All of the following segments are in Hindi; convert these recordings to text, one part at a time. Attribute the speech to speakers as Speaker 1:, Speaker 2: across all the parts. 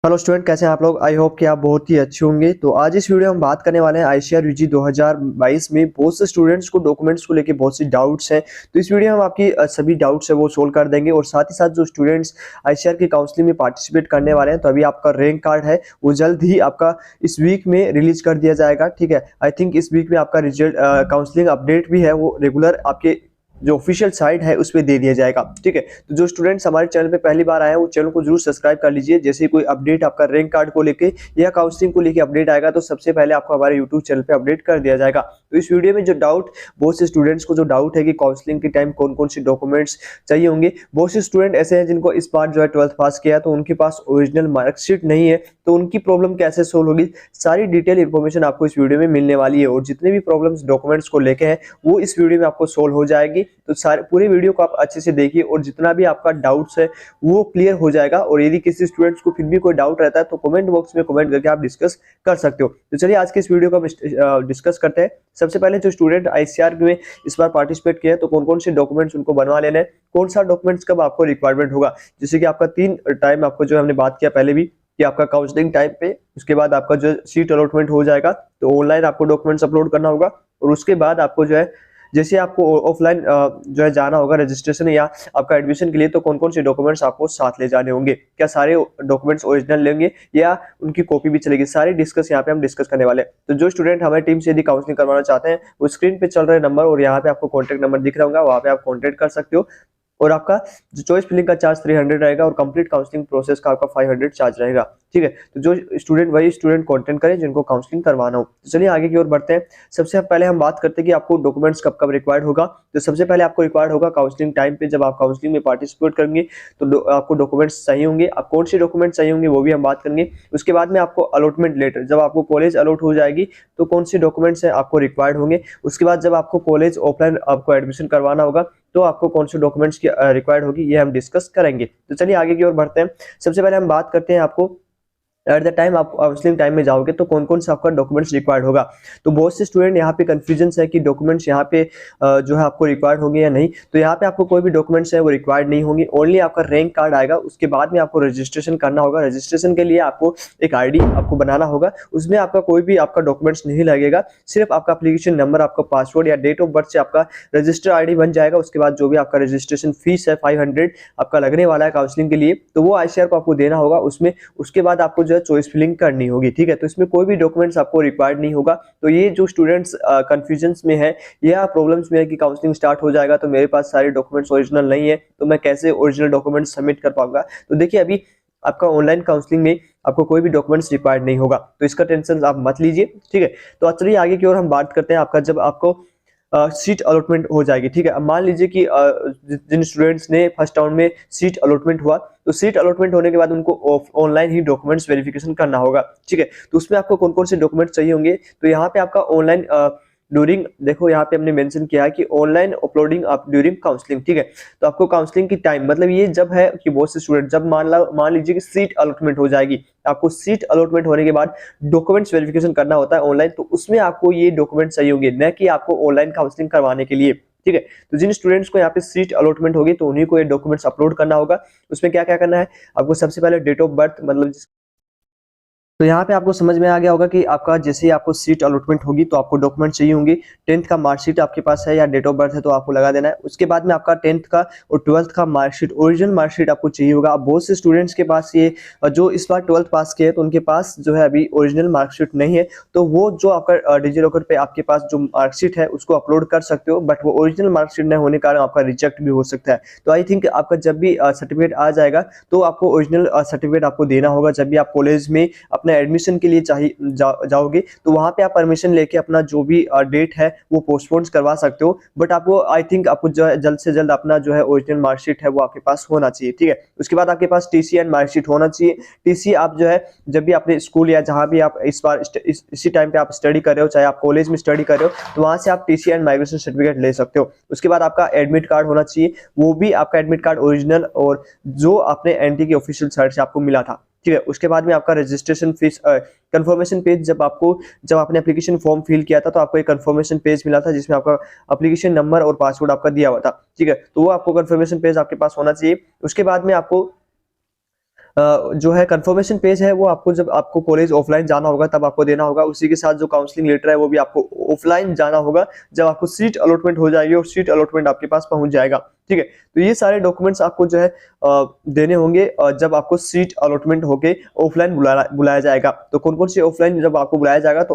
Speaker 1: हेलो स्टूडेंट, कैसे हैं आप लोग। आई होप कि आप बहुत ही अच्छे होंगे। तो आज इस वीडियो में हम बात करने वाले हैं आईसीआर यूजी 2022 में बहुत से स्टूडेंट्स को डॉक्यूमेंट्स को लेके बहुत सी डाउट्स हैं। तो इस वीडियो में हम आपकी सभी डाउट्स है वो सोल्व कर देंगे। और साथ ही साथ जो स्टूडेंट्स आईसीआर की काउंसलिंग में पार्टिसिपेट करने वाले हैं, तो अभी आपका रैंक कार्ड है वो जल्द ही आपका इस वीक में रिलीज कर दिया जाएगा। ठीक है, आई थिंक इस वीक में आपका रिजल्ट काउंसलिंग अपडेट भी है वो रेगुलर आपके जो ऑफिशियल साइट है उस पर दे दिया जाएगा। ठीक है, तो जो स्टूडेंट्स हमारे चैनल पे पहली बार आए हैं वो चैनल को जरूर सब्सक्राइब कर लीजिए। जैसे ही कोई अपडेट आपका रैंक कार्ड को लेके या काउंसलिंग को लेके अपडेट आएगा तो सबसे पहले आपको हमारे यूट्यूब चैनल पे अपडेट कर दिया जाएगा। तो इस वीडियो में जो डाउट, बहुत से स्टूडेंट्स को जो डाउट है कि काउंसलिंग के टाइम कौन कौन से डॉक्यूमेंट्स चाहिए होंगे। बहुत से स्टूडेंट ऐसे हैं जिनको इस बार जो है 12th पास किया तो उनके पास ओरिजिनल मार्कशीट नहीं है, तो उनकी प्रॉब्लम कैसे सोल्व होगी, सारी डिटेल इन्फॉर्मेशन आपको इस वीडियो में मिलने वाली है। और जितने भी प्रॉब्लम्स डॉक्यूमेंट्स को लेके हैं वो इस वीडियो में आपको सोल्व हो जाएगी। तो सारे पूरे वीडियो को आप अच्छे से देखिए और जितना भी आपका डाउट्स है वो क्लियर हो जाएगा। और यदि किसी स्टूडेंट्स को फिर भी कोई डाउट रहता है तो कमेंट बॉक्स में कमेंट करके आप डिस्कस कर सकते हो। तो चलिए आज के इस वीडियो को डिस्कस करते हैं। सबसे पहले जो स्टूडेंट आईसीआर में इस बार पार्टिसिपेट किया है तो कौन कौन से डॉक्यूमेंट्स उनको बनवा लेना है, कौन सा डॉक्यूमेंट्स कब आपको रिक्वायरमेंट होगा। जैसे कि आपका 3 टाइम आपको जो हमने बात किया पहले भी कि आपका काउंसलिंग टाइम पे, उसके बाद आपका जो सीट अलॉटमेंट हो जाएगा तो ऑनलाइन आपको डॉक्यूमेंट्स अपलोड करना होगा। और उसके बाद आपको जो है जैसे आपको ऑफलाइन जो है जाना होगा रजिस्ट्रेशन या आपका एडमिशन के लिए, तो कौन कौन से डॉक्यूमेंट्स आपको साथ ले जाने होंगे, क्या सारे डॉक्यूमेंट्स ओरिजिनल लेंगे या उनकी कॉपी भी चलेगी, सारी डिस्कस यहाँ पे हम डिस्कस करने वाले हैं। तो जो स्टूडेंट हमारी टीम से यदि काउंसलिंग करवाना चाहते हैं वो स्क्रीन पे चल रहे नंबर और यहाँ पे आपको कॉन्टैक्ट नंबर दिख रहा होगा, वहाँ पे आप कॉन्टैक्ट कर सकते हो। और आपका जो चॉइस फिलिंग का चार्ज 300 रहेगा और कंप्लीट काउंसलिंग प्रोसेस का आपका 500 चार्ज रहेगा। ठीक है, तो जो स्टूडेंट वही स्टूडेंट कांटेक्ट करें जिनको काउंसलिंग करवाना हो। तो चलिए आगे की ओर बढ़ते हैं। सबसे पहले हम बात करते हैं कि आपको डॉक्यूमेंट्स कब कब रिक्वायर्ड होगा। तो सबसे पहले आपको रिक्वायर्ड होगा काउंसलिंग टाइम पे, जब आप काउंसलिंग में पार्टिसिपेट करेंगे तो आपको डॉक्यूमेंट्स चाहिए होंगे। आप कौन से डॉक्यूमेंट्स चाहिए होंगे वो भी हम बात करेंगे। उसके बाद में आपको अलॉटमेंट लेटर, जब आपको कॉलेज अलॉट हो जाएगी तो कौन से डॉक्यूमेंट्स है आपको रिक्वायर्ड होंगे। उसके बाद जब आपको कॉलेज ऑफलाइन आपको एडमिशन करवाना होगा तो आपको कौन से डॉक्यूमेंट्स की रिक्वायर्ड होगी, ये हम डिस्कस करेंगे। तो चलिए आगे की ओर बढ़ते हैं। सबसे पहले हम बात करते हैं आपको एट द टाइम आप काउंसलिंग टाइम में जाओगे तो कौन कौन सा आपका डॉक्यूमेंट्स रिक्वायर्ड होगा। तो बहुत से स्टूडेंट यहाँ पे कंफ्यूजन है कि डॉक्यूमेंट्स यहाँ पे जो है आपको रिक्वायर्ड होंगे या नहीं। तो यहाँ पे आपको कोई भी डॉक्यूमेंट्स है वो रिक्वायर्ड नहीं होंगे, ओनली आपका रैंक कार्ड आएगा। उसके बाद में आपको रजिस्ट्रेशन करना होगा। रजिस्ट्रेशन के लिए आपको एक आईडी आपको बनाना होगा, उसमें आपका कोई भी आपका डॉक्यूमेंट्स नहीं लगेगा, सिर्फ आपका एप्लीकेशन नंबर, आपका पासवर्ड या डेट ऑफ बर्थ से आपका रजिस्टर आईडी बन जाएगा। उसके बाद जो भी आपका रजिस्ट्रेशन फीस है 500 आपका लगने वाला है काउंसलिंग के लिए, तो वो आईसीआर को आपको देना होगा उसमें। उसके बाद आपको जो है चॉइस फिलिंग करनी होगी। ठीक है, तो इसमें कोई भी डॉक्यूमेंट्स आपको रिक्वायर्ड नहीं होगा। तो ये जो स्टूडेंट्स कंफ्यूजन्स में है या प्रॉब्लम्स में है कि काउंसलिंग स्टार्ट हो जाएगा तो मेरे पास सारे डॉक्यूमेंट्स ओरिजिनल नहीं है तो मैं कैसे ओरिजिनल डॉक्यूमेंट्स सबमिट कर पाऊंगा। तो देखिए, अभी आपका ऑनलाइन काउंसलिंग में आपको कोई भी डॉक्यूमेंट्स रिक्वायर्ड नहीं होगा, तो इसका टेंशन आप मत लीजिए। ठीक है, तो चलिए आगे की ओर हम बात करते हैं। आपका जब आपको सीट अलॉटमेंट हो जाएगी, ठीक है, अब मान लीजिए कि जिन स्टूडेंट्स ने फर्स्ट राउंड में सीट अलॉटमेंट हुआ तो सीट अलॉटमेंट होने के बाद उनको ऑनलाइन ही डॉक्यूमेंट्स वेरिफिकेशन करना होगा। ठीक है, तो उसमें आपको कौन कौन से डॉक्यूमेंट्स चाहिए होंगे। तो यहाँ पे आपका ऑनलाइन ड्यूरिंग, देखो यहाँ पे हमने मेंशन किया है कि ऑनलाइन अपलोडिंग आप ड्यूरिंग काउंसलिंग। ठीक है, तो आपको काउंसलिंग की टाइम, मतलब ये जब है कि बहुत से स्टूडेंट जब मान लीजिए कि सीट अलॉटमेंट हो जाएगी, आपको सीट अलॉटमेंट होने के बाद डॉक्यूमेंट्स वेरिफिकेशन करना होता है ऑनलाइन, तो उसमें आपको ये डॉक्यूमेंट्स चाहिए होंगे, न कि आपको ऑनलाइन काउंसलिंग करवाने के लिए। ठीक है, तो जिन स्टूडेंट्स को यहाँ पे सीट अलॉटमेंट होगी तो उन्हीं को ये डॉक्यूमेंट्स अपलोड करना होगा। उसमें क्या क्या करना है, आपको सबसे पहले डेट ऑफ बर्थ, मतलब तो यहाँ पे आपको समझ में आ गया होगा कि आपका जैसे ही आपको सीट अलॉटमेंट होगी तो आपको डॉक्यूमेंट चाहिए होंगे। 10th का मार्कशीट आपके पास है या डेट ऑफ बर्थ है तो आपको लगा देना है। उसके बाद में आपका 10th का और 12th का मार्कशीट, ओरिजिनल मार्कशीट आपको चाहिए होगा। अब बहुत से स्टूडेंट्स के पास ये जो इस बार 12th पास किए तो उनके पास जो है अभी ओरिजिनल मार्कशीट नहीं है, तो वो जो आपका डिजिलॉकर पे आपके पास जो मार्कशीट है उसको अपलोड कर सकते हो, बट वो ओरिजिनल मार्कशीट नहीं होने के कारण आपका रिजेक्ट भी हो सकता है। तो आई थिंक आपका जब भी सर्टिफिकेट आ जाएगा तो आपको ओरिजिनल सर्टिफिकेट आपको देना होगा। जब भी आप कॉलेज में अपना एडमिशन के लिए जाओगे तो वहां पे आप परमिशन लेके अपना जो भी डेट है वो पोस्टपोन करवा सकते हो, बट आपको आई थिंक आपको जो है जल्द से जल्द अपना जो है ओरिजिनल मार्कशीट है वो आपके पास होना चाहिए। ठीक है, उसके बाद आपके पास टीसी एंड मार्कशीट होना चाहिए। टीसी आप जो है जब भी अपने स्कूल या जहां भी आप इस बार इसी टाइम पे आप स्टडी कर रहे हो, चाहे आप कॉलेज में स्टडी कर रहे हो, तो वहां से आप टीसी एंड माइग्रेशन सर्टिफिकेट ले सकते हो। उसके बाद आपका एडमिट कार्ड होना चाहिए, वो भी आपका एडमिट कार्ड ओरिजिनल और जो आपने एनटी की ऑफिशियल साइट से आपको मिला था। ठीक है, उसके बाद में आपका रजिस्ट्रेशन फीस कंफर्मेशन पेज, जब आपने एप्लीकेशन फॉर्म फिल किया था तो आपको एक कंफर्मेशन पेज मिला था जिसमें आपका एप्लीकेशन नंबर और पासवर्ड आपका दिया हुआ था। ठीक है, तो वो आपको कंफर्मेशन पेज आपके पास होना चाहिए। उसके बाद में आपको जो है कंफर्मेशन पेज है वो आपको जब आपको कॉलेज ऑफलाइन जाना होगा तब आपको देना होगा। उसी के साथ जो काउंसलिंग लेटर है वो भी आपको ऑफलाइन जाना होगा जब आपको सीट अलॉटमेंट हो जाएगी और सीट अलॉटमेंट आपके पास पहुंच जाएगा। ठीक है, तो ये सारे डॉक्यूमेंट्स आपको जो है देने होंगे जब आपको सीट अलॉटमेंट होके ऑफलाइन बुलाया जाएगा। तो कौन कौन से ऑफलाइन जब आपको बुलाया जाएगा तो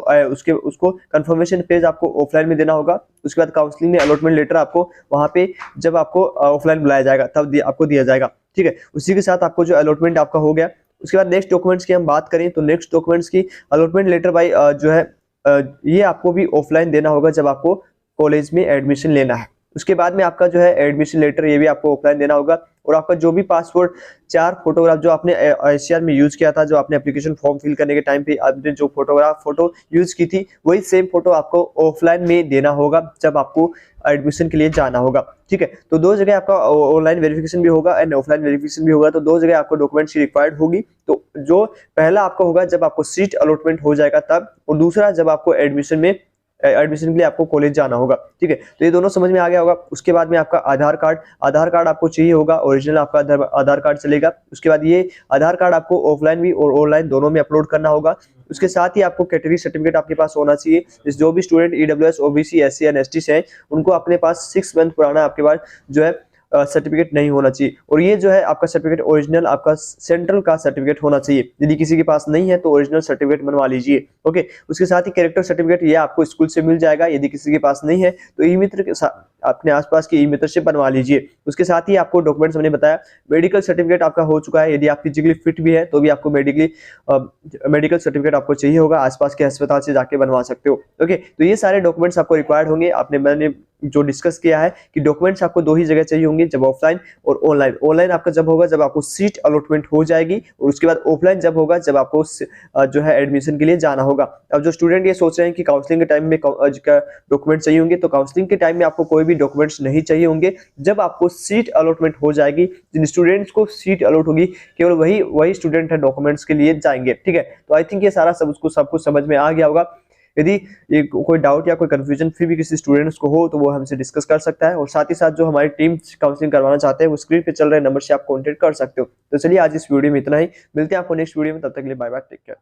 Speaker 1: उसको कंफर्मेशन पेज आपको ऑफलाइन में देना होगा। उसके बाद काउंसलिंग में अलॉटमेंट लेटर आपको वहां पे जब आपको ऑफलाइन बुलाया जाएगा तब आपको दिया जाएगा। ठीक है, उसी के साथ आपको जो अलॉटमेंट आपका हो गया। उसके बाद नेक्स्ट डॉक्यूमेंट्स की हम बात करें तो नेक्स्ट डॉक्यूमेंट्स की अलॉटमेंट लेटर भाई जो है ये आपको भी ऑफलाइन देना होगा जब आपको कॉलेज में एडमिशन लेना है। उसके बाद में आपका जो है एडमिशन लेटर ये भी आपको ऑफलाइन देना होगा। और आपका जो भी पासपोर्ट 4 फोटोग्राफ जो आपने आईसीआर में यूज किया था, जो आपने एप्लीकेशन फॉर्म फिल करने के टाइम पे आपने जो फोटो यूज की थी, वही सेम फोटो आपको ऑफलाइन में देना होगा जब आपको एडमिशन के लिए जाना होगा। ठीक है, तो दो जगह आपका ऑनलाइन वेरिफिकेशन भी होगा एंड ऑफलाइन वेरिफिकेशन भी होगा। तो दो जगह आपको डॉक्यूमेंट्स की रिक्वायर्ड होगी। तो जो पहला आपका होगा जब आपको सीट अलॉटमेंट हो जाएगा तब, और दूसरा जब आपको एडमिशन के लिए आपको कॉलेज जाना होगा। ठीक है, तो ये दोनों समझ में आ गया होगा। उसके बाद में आपका आधार कार्ड आपको चाहिए होगा, ओरिजिनल आपका आधार कार्ड चलेगा। उसके बाद ये आधार कार्ड आपको ऑफलाइन भी और ऑनलाइन दोनों में अपलोड करना होगा। उसके साथ ही आपको कैटेगरी सर्टिफिकेट आपके पास होना चाहिए। जो भी student EWS, OBC, SC and ST से हैं उनको अपने पास 6 मंथ पुराना आपके पास जो है सर्टिफिकेट नहीं होना चाहिए। और ये जो है आपका सर्टिफिकेट ओरिजिनल आपका सेंट्रल का सर्टिफिकेट होना चाहिए। यदि किसी के पास नहीं है तो ओरिजिनल सर्टिफिकेट बनवा लीजिए। ओके, उसके साथ ही कैरेक्टर सर्टिफिकेट ये आपको स्कूल से मिल जाएगा। यदि किसी के पास नहीं है तो ई मित्र के साथ अपने आसपास की ई मित्रशिप बनवा लीजिए। उसके साथ ही आपको डॉक्यूमेंट्स हमने बताया, मेडिकल सर्टिफिकेट आपका हो चुका है। यदि आप फिजिकली फिट भी है तो भी आपको मेडिकल सर्टिफिकेट आपको चाहिए होगा, आसपास के अस्पताल से जाके बनवा सकते हो। ओके, तो ये सारे डॉक्यूमेंट्स आपको रिक्वायर्ड होंगे। मैंने जो डिस्कस किया है कि डॉक्यूमेंट्स आपको दो ही जगह चाहिए होंगे, जब ऑफलाइन और ऑनलाइन। ऑनलाइन आपका जब होगा जब आपको सीट अलॉटमेंट हो जाएगी, और उसके बाद ऑफलाइन जब होगा जब आपको जो है एडमिशन के लिए जाना होगा। अब जो स्टूडेंट ये सोच रहे हैं कि काउंसलिंग के टाइम में डॉक्यूमेंट चाहिए होंगे, तो काउंसलिंग के टाइम में आपको कोई भी डॉक्यूमेंट्स नहीं चाहिए होंगे। जब आपको सीट अलॉटमेंट हो जाएगी, जिन स्टूडेंट्स को सीट अलॉट होगी केवल वही स्टूडेंट है डॉक्यूमेंट्स के लिए जाएंगे। ठीक है, तो आई थिंक ये सारा सब कुछ समझ में आ गया होगा। यदि ये कोई डाउट या कोई कंफ्यूजन फिर भी किसी स्टूडेंट्स को हो तो वो हमसे डिस्कस कर सकता है। और साथ ही साथ जो हमारी टीम काउंसलिंग करवाना चाहते हैं वो स्क्रीन पे चल रहे नंबर से आप कांटेक्ट कर सकते हो। तो चलिए आज इस वीडियो में इतना ही, मिलते हैं आपको नेक्स्ट वीडियो में, तब तक के लिए बाय बाय, टेक केयर।